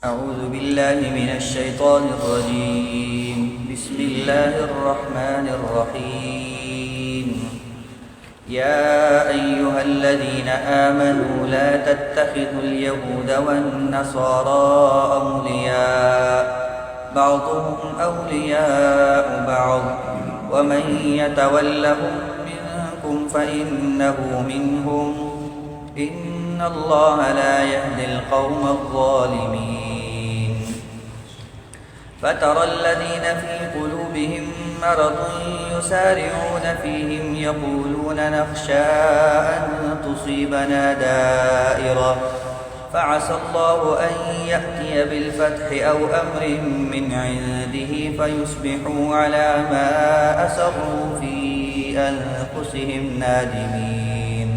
أعوذ بالله من الشيطان الرجيم. بسم الله الرحمن الرحيم. يا أيها الذين آمنوا لا تتخذوا اليهود والنصارى أولياء بعضهم أولياء بعض ومن يتولهم منكم فإنه منهم إن الله لا يهدي القوم الظالمين. فترى الذين في قلوبهم مرض يسارعون فيهم يقولون نخشى أن تصيبنا دائرة فعسى الله أن يأتي بالفتح أو أمر من عنده فيصبحوا على ما أسروا في أنفسهم نادمين.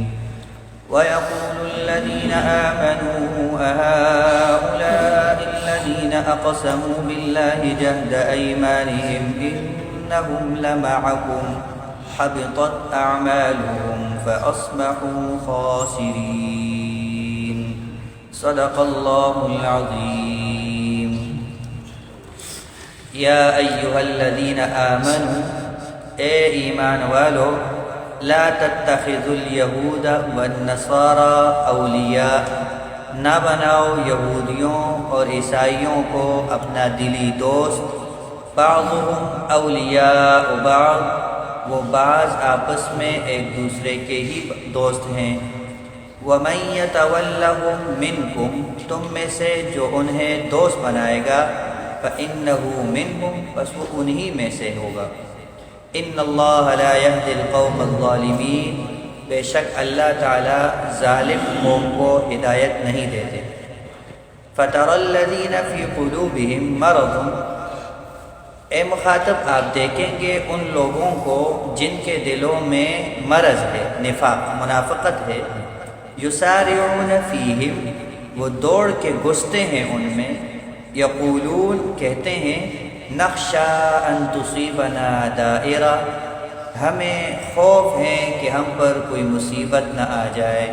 ويقول الذين آمنوا أهؤلاء الذين أقسموا بالله جهد أيمانهم إنهم لمعكم حبطت أعمالهم فأصبحوا خاسرين. صدق الله العظيم. يا أيها الذين آمنوا اے ایمان والو لا تتخذوا اليہود والنصارى اولیاء نہ بناؤ یہودیوں اور عیسائیوں کو اپنا دلی دوست. بعضهم اولیاء بعض وہ بعض آپس میں ایک دوسرے کے ہی دوست ہیں. ومن يتولهم منكم تم میں سے جو انہیں دوست بنائے گا فإنه منهم بس وہ انہی میں سے ہوگا. ان اللہ لا يهدي القوم الظالمین بے شک اللہ تعالی ظالم قوم کو ہدایت نہیں دیتے. فترى الذین فی قلوبهم مرض اے مخاطب آپ دیکھیں گے ان لوگوں کو جن کے دلوں میں مرض ہے، نفاق منافقت ہے. یسارعون فیہم وہ دوڑ کے گھستے ہیں ان میں. یقولون کہتے ہیں نخشى ان تصیبنا دائرہ ہمیں خوف ہے کہ ہم پر کوئی مصیبت نہ آ جائے.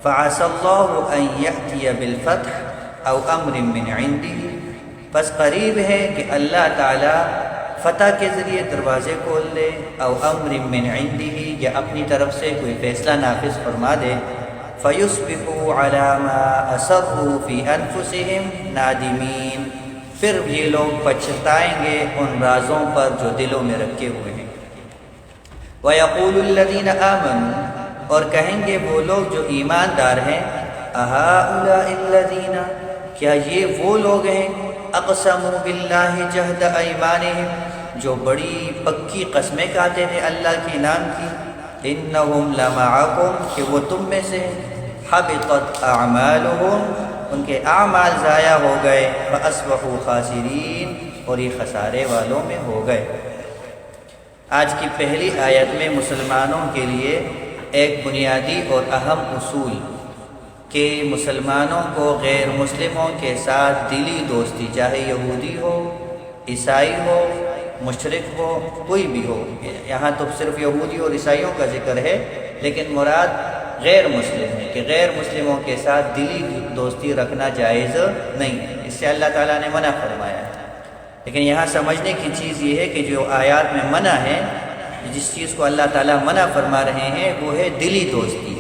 فعسى الله ان يأتي بالفتح او امر من عنده پس قریب ہے کہ اللہ تعالی فتح کے ذریعے دروازے کھول دے. او امر من عنده یا اپنی طرف سے کوئی فیصلہ نافذ فرما دے. فيصبحوا على ما اسروا في انفسهم نادمین پھر یہ لوگ پچھتائیں گے ان رازوں پر جو دلوں میں رکھے ہوئے ہیں. وَيَقُولُ الَّذِينَ آمَنُوا اور کہیں گے وہ لوگ جو ایماندار ہیں أَهَؤُلَاءِ الَّذِينَ کیا یہ وہ لوگ ہیں أَقْسَمُوا بِاللَّهِ جَهْدَ أَيْمَانِهِمْ جو بڑی پکی قسمیں کھاتے تھے اللہ کے نام کی. إِنَّهُمْ لَمَعَكُمْ کہ وہ تم میں سے حَبِطَتْ أَعْمَالُهُمْ ان کے اعمال ضائع ہو گئے. فَأَصْبَحُوا خَاسِرِينَ اور یہ خسارے والوں میں ہو گئے. آج کی پہلی آیت میں مسلمانوں کے لیے ایک بنیادی اور اہم اصول کہ مسلمانوں کو غیر مسلموں کے ساتھ دلی دوستی، چاہے یہودی ہو، عیسائی ہو، مشرک ہو، کوئی بھی ہو. یہاں تو صرف یہودی اور عیسائیوں کا ذکر ہے لیکن مراد غیر مسلم ہے کہ غیر مسلموں کے ساتھ دلی دوستی رکھنا جائز نہیں ہے. اس سے اللہ تعالیٰ نے منع فرمایا ہے. لیکن یہاں سمجھنے کی چیز یہ ہے کہ جو آیات میں منع ہے، جس چیز کو اللہ تعالیٰ منع فرما رہے ہیں وہ ہے دلی دوستی.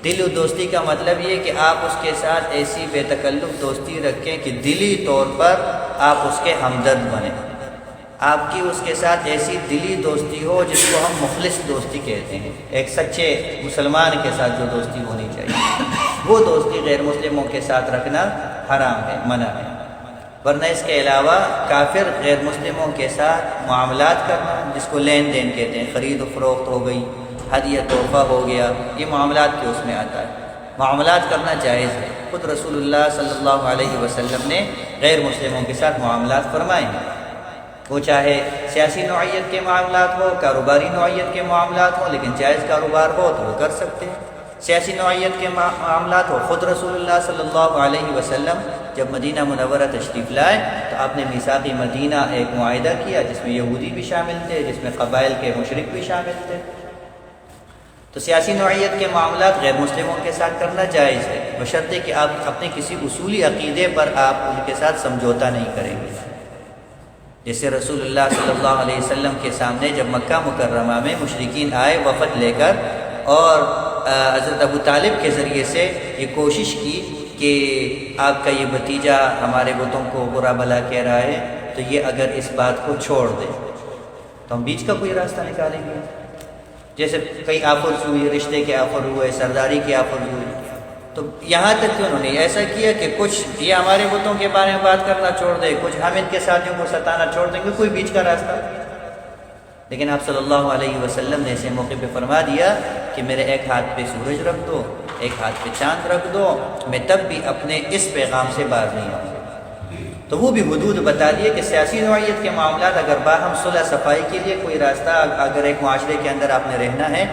دلی دوستی کا مطلب یہ کہ آپ اس کے ساتھ ایسی بے تکلف دوستی رکھیں کہ دلی طور پر آپ اس کے ہمدرد بنیں. آپ کی اس کے ساتھ ایسی دلی دوستی ہو جس کو ہم مخلص دوستی کہتے ہیں. ایک سچے مسلمان کے ساتھ جو دوستی ہونی چاہیے وہ دوستی غیر مسلموں کے ساتھ رکھنا حرام ہے، منع ہے. ورنہ اس کے علاوہ کافر غیر مسلموں کے ساتھ معاملات کرنا، جس کو لین دین کہتے ہیں، خرید و فروخت ہو گئی، ہدیہ تحفہ ہو گیا، یہ معاملات کے اس میں آتا ہے. معاملات کرنا جائز ہے. خود رسول اللہ صلی اللہ علیہ وسلم نے غیر مسلموں کے ساتھ معاملات فرمائے ہیں. وہ چاہے سیاسی نوعیت کے معاملات ہو، کاروباری نوعیت کے معاملات ہوں، لیکن جائز کاروبار ہو تو وہ کر سکتے ہیں. سیاسی نوعیت کے معاملات ہو، خود رسول اللہ صلی اللہ علیہ وسلم جب مدینہ منورہ تشریف لائے تو آپ نے میثاق مدینہ ایک معاہدہ کیا جس میں یہودی بھی شامل تھے، جس میں قبائل کے مشرک بھی شامل تھے. تو سیاسی نوعیت کے معاملات غیر مسلموں کے ساتھ کرنا جائز ہے. بشرطے کہ آپ اپنے کسی اصولی عقیدے پر آپ ان کے ساتھ سمجھوتا نہیں کریں گے۔ جیسے رسول اللہ صلی اللہ علیہ وسلم کے سامنے جب مکہ مکرمہ میں مشرکین آئے وفد لے کر، اور حضرت ابو طالب کے ذریعے سے یہ کوشش کی کہ آپ کا یہ بھتیجا ہمارے بتوں کو برا بھلا کہہ رہا ہے، تو یہ اگر اس بات کو چھوڑ دے تو ہم بیچ کا کوئی راستہ نکالیں گے۔ جیسے کئی آفرز ہوئی، رشتے کے آفر ہوئے، سرداری کے آفر ہوئے، تو یہاں تک کہ انہوں نے ایسا کیا کہ کچھ یہ ہمارے بتوں کے بارے میں بات کرنا چھوڑ دے، کچھ ہم ان کے ساتھیوں کو ستانا چھوڑ دیں گے، کوئی بیچ کا راستہ۔ لیکن آپ صلی اللہ علیہ وسلم نے ایسے موقع پہ فرما دیا کہ میرے ایک ہاتھ پہ سورج رکھ دو، ایک ہاتھ پہ چاند رکھ دو، میں تب بھی اپنے اس پیغام سے باز نہیں آؤں۔ تو وہ بھی حدود بتا دیے کہ سیاسی نوعیت کے معاملات اگر باہم صلح صفائی کے لیے کوئی راستہ، اگر ایک معاشرے کے اندر آپ نے رہنا ہے،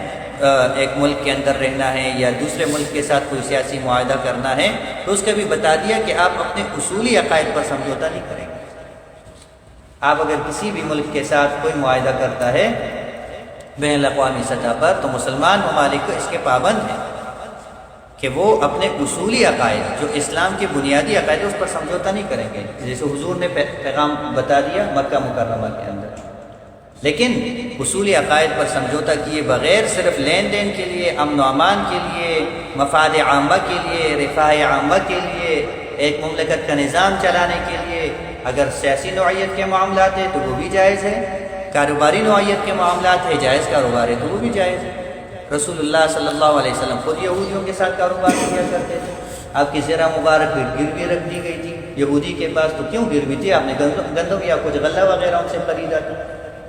ایک ملک کے اندر رہنا ہے یا دوسرے ملک کے ساتھ کوئی سیاسی معاہدہ کرنا ہے، تو اس کا بھی بتا دیا کہ آپ اپنے اصولی عقائد پر سمجھوتا نہیں کریں گے۔ آپ اگر کسی بھی ملک کے ساتھ کوئی معاہدہ کرتا ہے بین الاقوامی سطح پر، تو مسلمان ممالک اس کے پابند ہیں کہ وہ اپنے اصولی عقائد جو اسلام کے بنیادی عقائد اس پر سمجھوتا نہیں کریں گے، جیسے حضور نے پیغام بتا دیا مکہ مکرمہ کے اندر۔ لیکن اصولی عقائد پر سمجھوتا کیے بغیر صرف لین دین کے لیے، امن و امان کے لیے، مفاد عامہ کے لیے، رفاہ عامہ کے لیے، ایک مملکت کا نظام چلانے کے لیے اگر سیاسی نوعیت کے معاملات ہیں تو وہ بھی جائز ہے، کاروباری نوعیت کے معاملات ہے، جائز کاروبار ہے تو وہ بھی جائز ہے۔ رسول اللہ صلی اللہ علیہ وسلم خود یہودیوں کے ساتھ کاروبار کیا کرتے تھے۔ آپ کی زرہ مبارک گروی رکھ دی گئی تھی یہودی کے پاس، تو کیوں گروی تھی؟ آپ نے گندم یا کچھ غلہ وغیرہ ان سے خریدا تھا،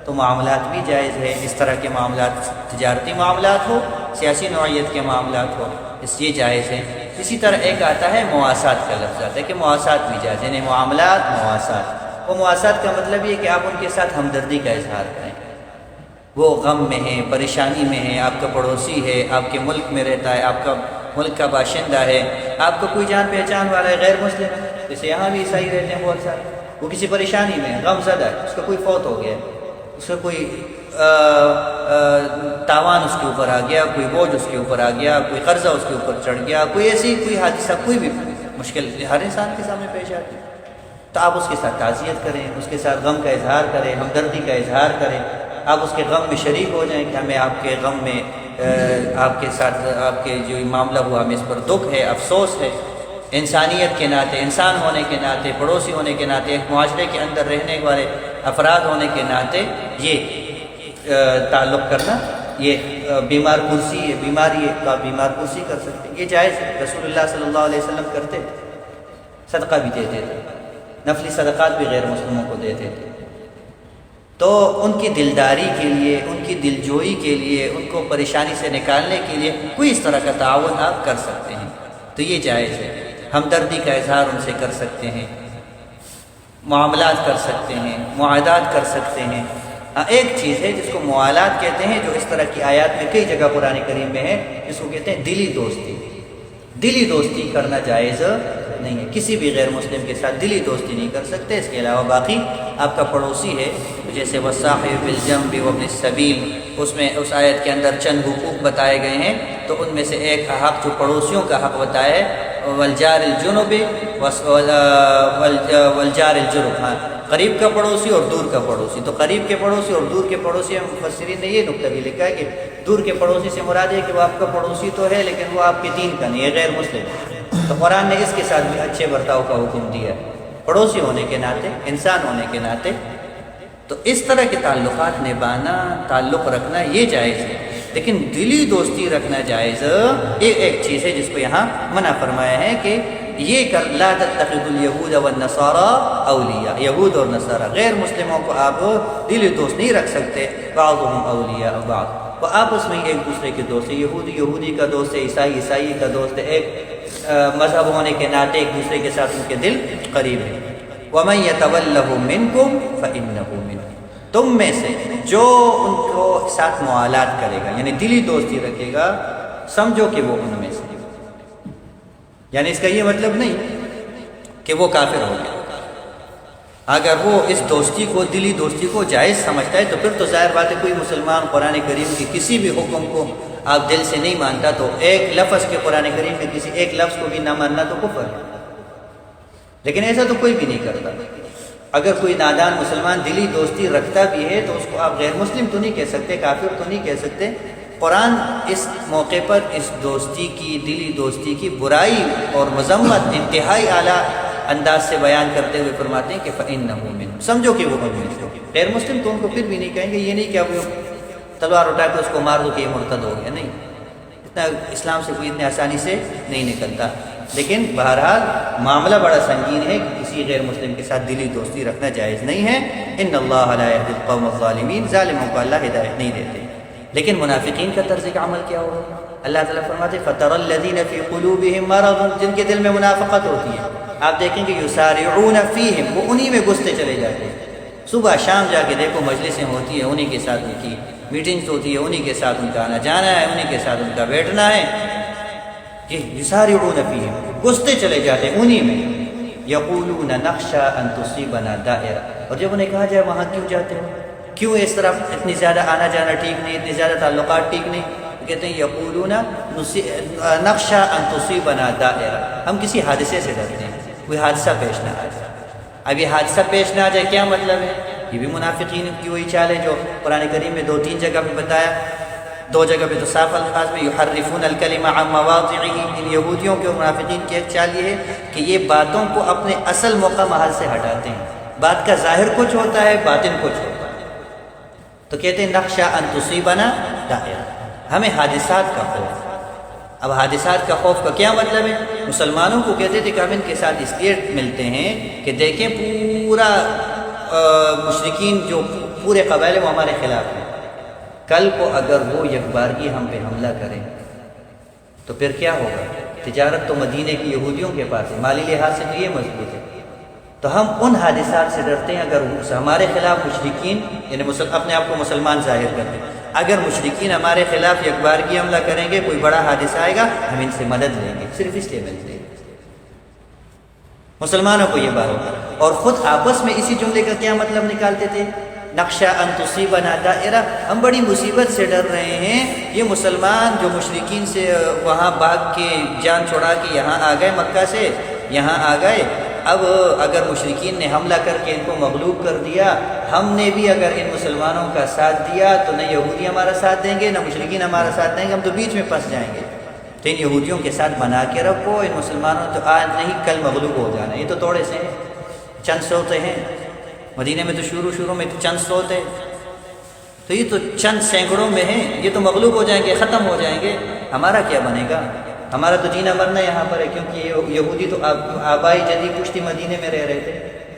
تو معاملات بھی جائز ہے۔ اس طرح کے معاملات، تجارتی معاملات ہو، سیاسی نوعیت کے معاملات ہو، اس یہ جائز ہے۔ اسی طرح ایک آتا ہے مواسات کا لفظ آتا ہے کہ مواسات بھی جائز، یعنی معاملات مواسات۔ وہ مواسات کا مطلب یہ کہ آپ ان کے ساتھ ہمدردی کا اظہار کریں، وہ غم میں ہیں، پریشانی میں ہیں، آپ کا پڑوسی ہے، آپ کے ملک میں رہتا ہے، آپ کا ملک کا باشندہ ہے، آپ کو کوئی جان پہچان والا ہے، غیر مسلم، جیسے یہاں بھی عیسائی رہتے ہیں بہت سارے، وہ کسی پریشانی میں غم زدہ ہے، اس کا کوئی فوت ہو گیا، اس کا کوئی تاوان اس کے اوپر آ گیا، کوئی بوجھ اس کے اوپر آ گیا، کوئی قرضہ اس کے اوپر چڑھ گیا، کوئی ایسی کوئی حادثہ، کوئی بھی مشکل ہر انسان کے سامنے پیش آتی ہے، تو آپ اس کے ساتھ تعزیت کریں، اس کے ساتھ غم کا اظہار کریں، ہمدردی کا اظہار کریں، آپ اس کے غم میں شریک ہو جائیں کہ ہمیں آپ کے غم میں آپ کے ساتھ آپ کے جو معاملہ ہوا ہمیں اس پر دکھ ہے، افسوس ہے۔ انسانیت کے ناطے، انسان ہونے کے ناطے، پڑوسی ہونے کے ناطے، ایک معاشرے کے اندر رہنے والے افراد ہونے کے ناطے یہ تعلق کرنا، یہ بیمار پرسی، بیماری کا بیمار پرسی کر سکتے، یہ جائز ہے۔ رسول اللہ صلی اللہ علیہ وسلم کرتے، صدقہ بھی دیتے تھے، نفلی صدقات بھی غیر مسلموں کو دیتے تھے، تو ان کی دلداری کے لیے، ان کی دلجوئی کے لیے، ان کو پریشانی سے نکالنے کے لیے کوئی اس طرح کا تعاون آپ کر سکتے ہیں، تو یہ جائز ہے۔ ہمدردی کا اظہار ان سے کر سکتے ہیں، معاملات کر سکتے ہیں، معاہدات کر سکتے ہیں۔ ایک چیز ہے جس کو موالات کہتے ہیں، جو اس طرح کی آیات میں کئی جگہ قرآن کریم میں ہے، جس کو کہتے ہیں دلی دوستی۔ دلی دوستی کرنا جائز نہیں ہے، کسی بھی غیر مسلم کے ساتھ دلی دوستی نہیں کر سکتے۔ اس کے علاوہ باقی آپ کا پڑوسی ہے، جیسے وَالصَّاحِبِ بِالْجَنبِ وَابْنِ السَّبِيلِ، اس میں اس آیت کے اندر چند حقوق بتائے گئے ہیں، تو ان میں سے ایک حق جو پڑوسیوں کا حق بتایا ہے، وَالْجَارِ الْجُنُبِ وَالْجَارِ الْجُنُبِ، ہاں، قریب کا پڑوسی اور دور کا پڑوسی۔ تو قریب کے پڑوسی اور دور کے پڑوسی، مفسرین نے یہ نقطہ بھی لکھا ہے کہ دور کے پڑوسی سے مراد ہے کہ وہ آپ کا پڑوسی تو ہے لیکن وہ آپ کے دین کا نہیں ہے، غیر مسلم۔ تو قرآن نے اس کے ساتھ بھی اچھے برتاؤ کا حکم دیا ہے، پڑوسی ہونے کے ناطے، انسان ہونے کے ناطے۔ تو اس طرح کے تعلقات نبھانا، تعلق رکھنا یہ جائز ہے، لیکن دلی دوستی رکھنا جائز ایک چیز ہے جس کو یہاں منع فرمایا ہے کہ یہ کر لا تتخذوا اليهود والنصارى اولیاء، یہود اور نصارہ غیر مسلموں کو آپ دلی دوست نہیں رکھ سکتے، بعضهم اولیاء بعض، وہ آپس میں ایک دوسرے کے دوست ہے، یہودی یہودی کا دوست ہے، عیسائی عیسائی کا دوست ہے، ایک مذہب ہونے کے ناطے ایک دوسرے کے ساتھ ان کے دل قریب ہے۔ وَمَن يَتَوَلَّهُ مِنْكُمْ فَإِنَّهُ مِنْهُمْ، تم میں سے جو ان کو ساتھ موالات کرے گا، یعنی دلی دوستی رکھے گا، سمجھو کہ وہ ان میں سے، یعنی اس کا یہ مطلب نہیں کہ وہ کافر ہو گیا۔ اگر وہ اس دوستی کو، دلی دوستی کو جائز سمجھتا ہے، تو پھر تو ظاہر بات ہے کوئی مسلمان قرآن کریم کی کسی بھی حکم کو آپ دل سے نہیں مانتا تو ایک لفظ کے قرآن کریم میں کسی ایک لفظ کو بھی نہ ماننا تو کفر ہے، لیکن ایسا تو کوئی بھی نہیں کرتا۔ اگر کوئی نادان مسلمان دلی دوستی رکھتا بھی ہے تو اس کو آپ غیر مسلم تو نہیں کہہ سکتے، کافر تو نہیں کہہ سکتے۔ قرآن اس موقع پر اس دوستی کی، دلی دوستی کی برائی اور مذمت انتہائی اعلیٰ انداز سے بیان کرتے ہوئے فرماتے ہیں کہ فَإِنَّهُ مِنْهُمْ، سمجھو کہ وہ ان میں سے۔ غیر مسلم تو ان کو پھر بھی نہیں کہیں گے، یہ نہیں کہ اب تلوار اٹھا کے اس کو مار دو کہ یہ مرتد ہو گیا، نہیں، اتنا اسلام سے کوئی اتنے آسانی سے نہیں نکلتا۔ لیکن بہرحال معاملہ بڑا سنگین ہے کہ کسی غیر مسلم کے ساتھ دلی دوستی رکھنا جائز نہیں ہے۔ ان اللہ لا یہدی القوم الظالمین، ظالموں کو اللہ ہدایت نہیں دیتے۔ لیکن منافقین کا طرز عمل کیا ہوگا؟ اللہ تعالیٰ فرماتے فَتَرَى الَّذِينَ فِي قُلُوبِهِم مَرَضٌ، جن کے دل میں منافقت ہوتی ہے، آپ دیکھیں گے یُسَارِعُونَ فِيهِم، وہ انہی میں گھستے چلے جاتے ہیں۔ صبح شام جا کے دیکھو مجلسیں ہوتی ہیں، انہی کے ساتھ ان کی میٹنگز ہوتی ہے، انہی کے ساتھ ان کا آنا جانا ہے، انہی کے ساتھ ان کا بیٹھنا ہے، یُسَارِعُونَ فِيهِم، گھستے چلے جاتے ہیں انہی میں۔ یقولون نخشى ان تصيبنا دائرہ، اور جب انہیں کہا جائے وہاں کیوں جاتے ہو، کیوں اس طرف اتنی زیادہ آنا جانا ٹھیک نہیں، اتنی زیادہ تعلقات ٹھیک نہیں، کہتے ہیں یقولون نخشى ان تصيبنا دائرہ، ہم کسی حادثے سے ڈرتے ہیں، کوئی حادثہ پیش نہ آ جائے۔ اب یہ حادثہ پیش نہ آ جائے کیا مطلب ہے؟ یہ بھی منافقین کی وہی چال ہے جو قرآن کریم میں 2-3 جگہ پہ بتایا، 2 جگہ پہ تو صاف الفاظ میں یحرفون الکلم عن مواضعہ، ان یہودیوں کے اور منافقین کی ایک چال یہ ہے کہ یہ باتوں کو اپنے اصل موقع محل سے ہٹاتے ہیں، بات کا ظاہر کچھ ہوتا ہے، باطن کچھ ہوتا ہے۔ تو کہتے ہیں نخشى ان تصيبنا دائرہ، ہمیں حادثات کا خوف۔ اب حادثات کا خوف کا کیا مطلب ہے؟ مسلمانوں کو کہتے تھے کہ ہم ان کے ساتھ اس لیے ملتے ہیں کہ دیکھیں پورا مشرکین جو پورے قبائل وہ ہمارے خلاف ہیں، کل کو اگر وہ یکبارگی ہم پہ حملہ کریں تو پھر کیا ہوگا؟ تجارت تو مدینے کی یہودیوں کے پاس ہے، مالی لحاظ سے تو یہ مضبوط ہے، تو ہم ان حادثات سے ڈرتے ہیں اگر ہمارے خلاف مشرکین یعنی اپنے آپ کو مسلمان ظاہر کرتے ہیں، اگر مشرکین ہمارے خلاف یکبارگی حملہ کریں گے، کوئی بڑا حادثہ آئے گا، ہم ان سے مدد لیں گے، صرف اس لیے ملتے ہیں۔ مسلمانوں کو یہ بات ہوتا، اور خود آپس میں اسی جملے کا کیا مطلب نکالتے تھے؟ نخشى ان تصيبنا دائرہ، ہم بڑی مصیبت سے ڈر رہے ہیں، یہ مسلمان جو مشرکین سے وہاں بھاگ کے جان چھڑا کے یہاں آ گئے، مکہ سے یہاں آ گئے، اب اگر مشرکین نے حملہ کر کے ان کو مغلوب کر دیا، ہم نے بھی اگر ان مسلمانوں کا ساتھ دیا تو نہ یہودی ہمارا ساتھ دیں گے نہ مشرکین ہمارا ساتھ دیں گے، ہم تو بیچ میں پھنس جائیں گے۔ تو ان یہودیوں کے ساتھ بنا کے رکھو، ان مسلمانوں تو آج نہیں کل مغلوب ہو جانا، یہ تو توڑے سے ہیں، چند سوتے ہیں، مدینہ میں تو شروع میں چند سو تھے، تو یہ تو چند سینکڑوں میں ہیں، یہ تو مغلوب ہو جائیں گے، ختم ہو جائیں گے، ہمارا کیا بنے گا؟ ہمارا تو جینا مرنا یہاں پر ہے، کیونکہ یہ یہودی تو آبائی جدید پشتی مدینے میں رہ رہے تھے،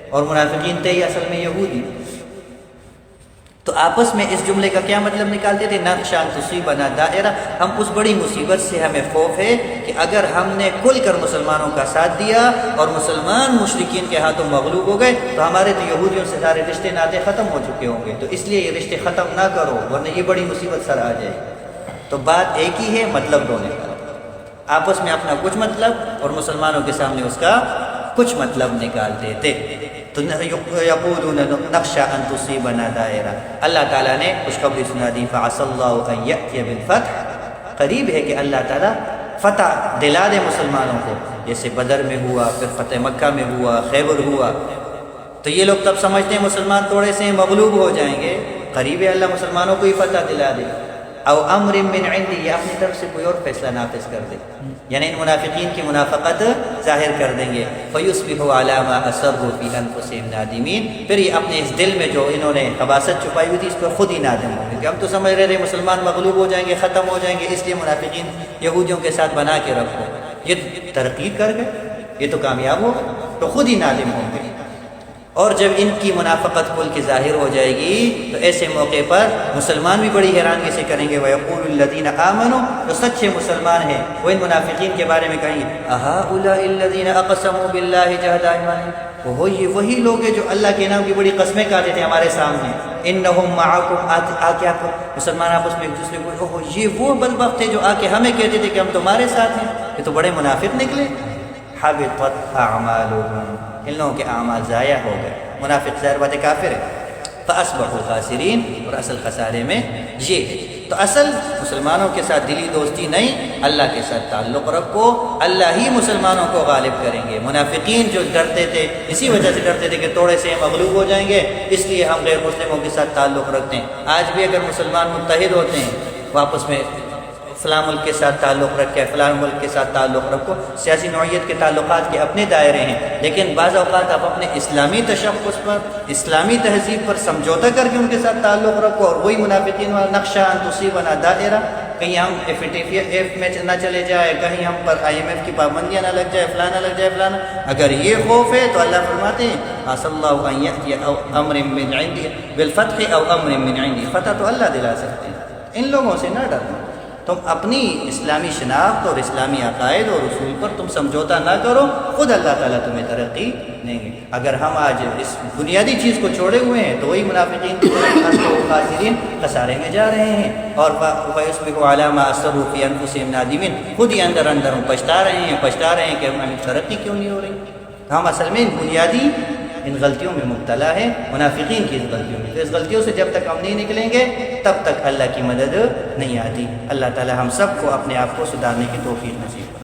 اور منافقین تھے ہی اصل میں یہودی۔ تو آپس میں اس جملے کا کیا مطلب نکالتے تھے؟ نخشى ان تصيبنا دائرہ، ہم اس بڑی مصیبت سے ہمیں خوف ہے کہ اگر ہم نے کھل کر مسلمانوں کا ساتھ دیا اور مسلمان مشرکین کے ہاتھوں مغلوب ہو گئے تو ہمارے تو یہودیوں سے سارے رشتے ناطے ختم ہو چکے ہوں گے، تو اس لیے یہ رشتے ختم نہ کرو ورنہ یہ بڑی مصیبت سر آ جائے۔ تو بات ایک ہی ہے، مطلب دو نکالتے، آپس میں اپنا کچھ مطلب اور مسلمانوں کے سامنے اس کا کچھ مطلب نکالتے تھے۔ تو یقولون نخشى ان تصيبنا دائرہ، اللہ تعالیٰ نے خوشخبری سنا دی فعسى الله ان يأتي بالفتح، قریب ہے کہ اللہ تعالیٰ فتح دلا دے مسلمانوں کو، جیسے بدر میں ہوا، پھر فتح مکہ میں ہوا، خیبر ہوا، تو یہ لوگ تب سمجھتے ہیں مسلمان تھوڑے سے مغلوب ہو جائیں گے، قریب ہے اللہ مسلمانوں کو ہی فتح دلا دے، او امر من عندی، یا اپنی طرف سے کوئی اور فیصلہ نافذ کر دے، یعنی ان منافقین کی منافقت ظاہر کر دیں گے، فیصبحوا علی ما اسروا فی انفسہم نادمین، پھر یہ اپنے اس دل میں جو انہوں نے خباثت چھپائی ہوئی تھی اس پر خود ہی نادم ہوں گے کہ ہم تو سمجھ رہے تھے مسلمان مغلوب ہو جائیں گے، ختم ہو جائیں گے، اس لیے منافقین یہودیوں کے ساتھ بنا کے رکھو، یہ ترقی کر گئے، یہ تو کامیاب ہو گئے، تو خود ہی نادم ہوں گے۔ اور جب ان کی منافقت کھل کے ظاہر ہو جائے گی تو ایسے موقع پر مسلمان بھی بڑی حیرانگی سے کریں گے، وَيَقُولُ الَّذِينَ آمَنُوا، جو سچے مسلمان ہیں وہ ان منافقین کے بارے میں کہیں گے أَهَؤُلَاءِ الَّذِينَ أَقْسَمُوا بِاللَّهِ جَهْدَ أَيْمَانِهِمْ، وہ یہ وہی لوگ ہیں جو اللہ کے نام کی بڑی قسمیں کھاتے تھے ہمارے سامنے، إِنَّهُمْ مَعَكُمْ، آ کے آپ مسلمان آپس میں ایک دوسرے کو اوہ یہ وہ بدبخت تھے جو آ کے ہمیں کہتے تھے کہ ہم تمہارے ساتھ ہیں، یہ تو بڑے منافق نکلے، حَبِطَتْ أَعْمَالُهُمْ، ان لوگوں کے اعمال ضائع ہو گئے، منافق ظاہر بات کافر ہے، فَأَصْبَحُوا خَاسِرِينَ، اور اصل خسارے میں یہ ہے۔ تو اصل مسلمانوں کے ساتھ دلی دوستی نہیں، اللہ کے ساتھ تعلق رکھو، اللہ ہی مسلمانوں کو غالب کریں گے۔ منافقین جو ڈرتے تھے، اسی وجہ سے ڈرتے تھے کہ تھوڑے سے مغلوب ہو جائیں گے، اس لیے ہم غیر مسلموں کے ساتھ تعلق رکھتے ہیں۔ آج بھی اگر مسلمان متحد ہوتے ہیں، واپس میں فلاں ملک کے ساتھ تعلق رکھے، فلاں ملک کے ساتھ تعلق رکھو، سیاسی نوعیت کے تعلقات کے اپنے دائرے ہیں، لیکن بعض اوقات آپ اپنے اسلامی تشخص پر، اسلامی تہذیب پر سمجھوتا کر کے ان کے ساتھ تعلق رکھو، اور وہی منافقین والا نقشہ ان تصیبنا دائرہ، کہیں ہم ایف میں نہ چلے جائے، کہیں ہم پر IMF کی پابندیاں نہ لگ جائے، فلانا لگ جائے فلانا۔ اگر یہ خوف ہے تو اللہ فرماتے ہیں عسى الله ان ياتي او امر من عندي بالفتح او امر من عندي، فتح تو اللہ دلا سکتے ہیں، ان لوگوں سے نہ ڈرنا۔ تم اپنی اسلامی شناخت اور اسلامی عقائد اور اصول پر تم سمجھوتا نہ کرو، خود اللہ تعالیٰ تمہیں ترقی دیں گے۔ اگر ہم آج اس بنیادی چیز کو چھوڑے ہوئے ہیں تو وہی منافقین کی خاسرین خسارے میں جا رہے ہیں، اور وَيُصْبِحُ عَلَىٰ مَا أَسَرُّوا فِي أَنفُسِهِمْ نَادِمِينَ، خود ہی اندر اندر ہم پچھتا رہے ہیں کہ ہمیں ترقی کیوں نہیں ہو رہی۔ ہم اصل میں بنیادی ان غلطیوں میں مبتلا ہے، منافقین کی اس غلطیوں میں۔ تو اس غلطیوں سے جب تک ہم نہیں نکلیں گے تب تک اللہ کی مدد نہیں آتی۔ اللہ تعالی ہم سب کو اپنے آپ کو سدھارنے کی توفیق نصیب کرے۔